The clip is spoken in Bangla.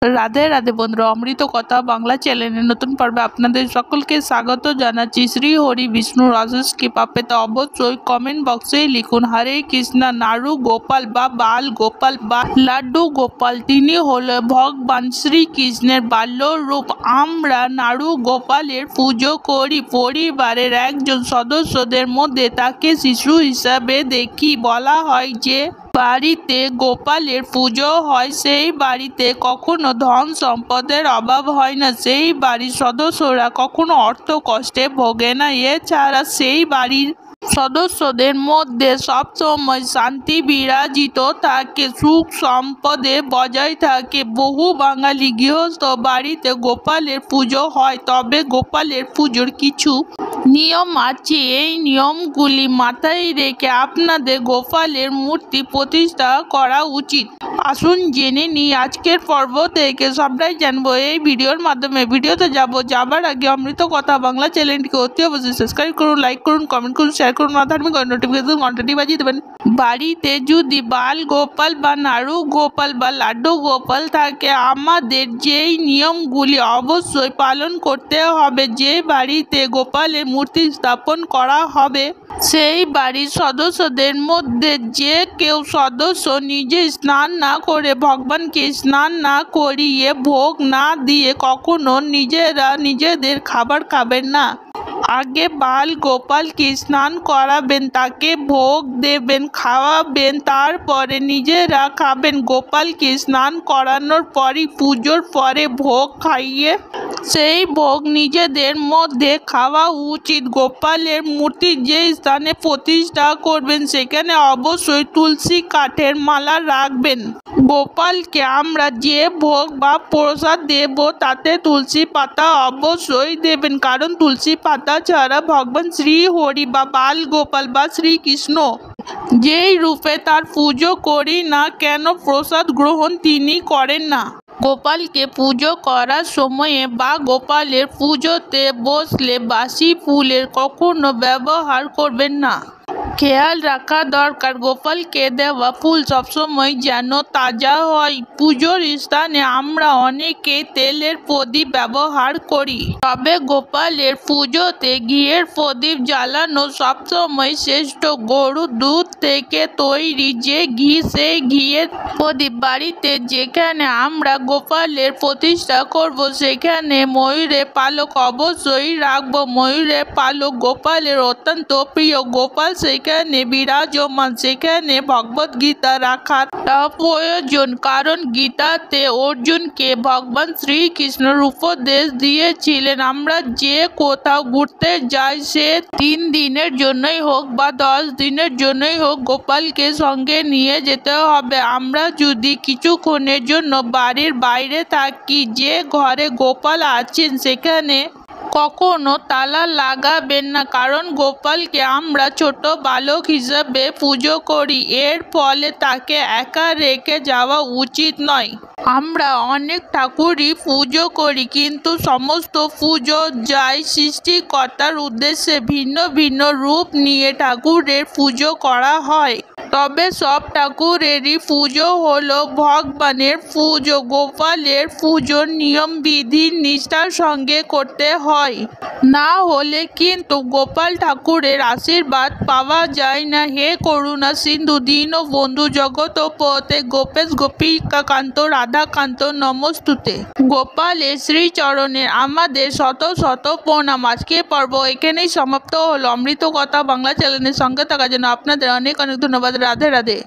রাধে রাধে বন্ধুরা, অমৃত কথা বাংলা চ্যানেলের নতুন পর্বে আপনাদের সকলকে স্বাগত জানাচ্ছি। শ্রী হরি বিষ্ণুর অশেষ কৃপা পেতে অবশ্যই কমেন্ট বক্সে লিখুন হরে কৃষ্ণ। নাড়ু গোপাল বা বাল গোপাল বা লাড্ডু গোপাল তিনি হলো ভগবান শ্রীকৃষ্ণের বাল্য রূপ। আমরা নাড়ু গোপালের পুজো করি, পরিবারের একজন সদস্যদের মধ্যে তাকে শিশু হিসাবে দেখি। বলা হয় যে বাড়িতে গোপালের পুজো হয় সেই বাড়িতে কখনো ধন সম্পদের অভাব হয় না, সেই বাড়ির সদস্যরা কখনো অর্থ কষ্টে ভোগে না। এছাড়া সেই বাড়ির সদস্যদের মধ্যে সবসময় শান্তি বিরাজিত থাকে, সুখ সম্পদে বজায় থাকে। বহু বাঙালি গৃহস্থ বাড়িতে গোপালের পুজো হয়, তবে গোপালের পুজোর কিছু নিয়ম আছে। এই নিয়মগুলি মাথায় রেখে আপনাদের গোপালের মূর্তি প্রতিষ্ঠা করা উচিত। আসুন জেনে নিই আজকের পর্ব থেকে সবটাই জানবো এই ভিডিওর মাধ্যমে। ভিডিওতে যাবার আগে অমৃত কথা বাংলা চ্যানেলটিকে অতি অবশ্যই সাবস্ক্রাইব করুন, লাইক করুন, কমেন্ট করুন, শেয়ার করুন, ধার্মিক নোটিফিকেশন ঘন্টাটি বাজিয়ে দেবেন। বাড়িতে যদি বাল গোপাল বা নাড়ু গোপাল বা লাড্ডু গোপাল থাকে, আমাদের যেই নিয়মগুলি অবশ্যই পালন করতে হবে। যে বাড়িতে গোপালের মূর্তি স্থাপন করা হবে সেই বাড়ির সদস্যদের মধ্যে যে কেউ সদস্য নিজে স্নান না করে, ভগবানকে স্নান না করিয়ে, ভোগ না দিয়ে কখনো নিজেরা নিজেদের খাবার খাবেন না। আগে বাল গোপালকে স্নান করাবেন, তাকে ভোগ দেবেন, খাওয়াবেন, তারপরে নিজেরা খাবেন। গোপালকে স্নান করানোর পরই পুজোর পরে ভোগ খাইয়ে সেই ভোগ নিজেদের মধ্যে খাওয়া উচিত। গোপালের মূর্তি যে স্থানে প্রতিষ্ঠা করবেন সেখানে অবশ্যই তুলসী কাঠের মালা রাখবেন। গোপালকে আমরা যে ভোগ বা প্রসাদ দেব তাতে তুলসী পাতা অবশ্যই দেবেন, কারণ তুলসী পাতা ছাড়া ভগবান শ্রী হরি বা বাল গোপাল বা শ্রীকৃষ্ণ যেই রূপে তার পুজো করি না কেন প্রসাদ গ্রহণ তিনি করেন না। গোপালকে পুজো করার সময়ে বা গোপালের পুজোতে বসলে বাসি ফুলের কখনো ব্যবহার করবেন না। খেয়াল রাখা দরকার গোপালকে দেওয়া ফুল সবসময় যেন তাজা হয়। পুজোর স্থানে আমরা অনেকে তেলের প্রদীপ ব্যবহার করি, তবে গোপালের পুজোতে ঘিয়ের প্রদীপ জ্বালানো সবসময় শ্রেষ্ঠ। গরুর দুধ থেকে তৈরি যে ঘি, সেই ঘিয়ের প্রদীপ বাড়িতে যেখানে আমরা গোপালের প্রতিষ্ঠা করব সেখানে ময়ূরের পালক অবশ্যই রাখবো। ময়ূরের পালক গোপালের অত্যন্ত প্রিয়। গোপাল সেখানে বিরাজমান, সেখানে ভগবত গীতা রাখার প্রয়োজন, কারণ গীতাতে অর্জুনকে ভগবান শ্রীকৃষ্ণের উপদেশ দিয়েছিলেন আমরা যে কোথাও ঘুরতে যাই সে 3 দিনের জন্যই হোক বা 10 দিনের জন্যই হোক গোপালকে সঙ্গে নিয়ে যেতে হবে। আমরা যদি কিছুক্ষণের জন্য বাড়ির বাইরে থাকি, যে ঘরে গোপাল আছেন সেখানে কখনো তালা লাগাবেন না, কারণ গোপালকে আমরা ছোট বালক হিসাবে পুজো করি। এর ফলে তাকে একা রেখে যাওয়া উচিত নয়। আমরা অনেক ঠাকুরই পুজো করি, কিন্তু সমস্ত পুজো যায় সৃষ্টিকর্তার উদ্দেশ্যে। ভিন্ন ভিন্ন রূপ নিয়ে ঠাকুরের পুজো করা হয়, তবে সব ঠাকুরেরই পুজো হলো ভগবানের পুজো। গোপালের পুজোর নিয়ম বিধি নিষ্ঠার সঙ্গে করতে হয়, না হলে কিন্তু গোপাল ঠাকুরের আশীর্বাদ পাওয়া যায় না। হে করুণা সিন্ধু দীনবন্ধু জগৎপতে গোপেশ গোপিকাকান্ত রাধাকান্ত নমস্তুতে। গোপালের শ্রীচরণে আমাদের শত শত প্রণাম। আজকের পর্ব এখানেই সমাপ্ত হলো। অমৃত কথা বাংলা চ্যানেলের সঙ্গে থাকার জন্য আপনাদের অনেক অনেক ধন্যবাদ। রাধে রাধে।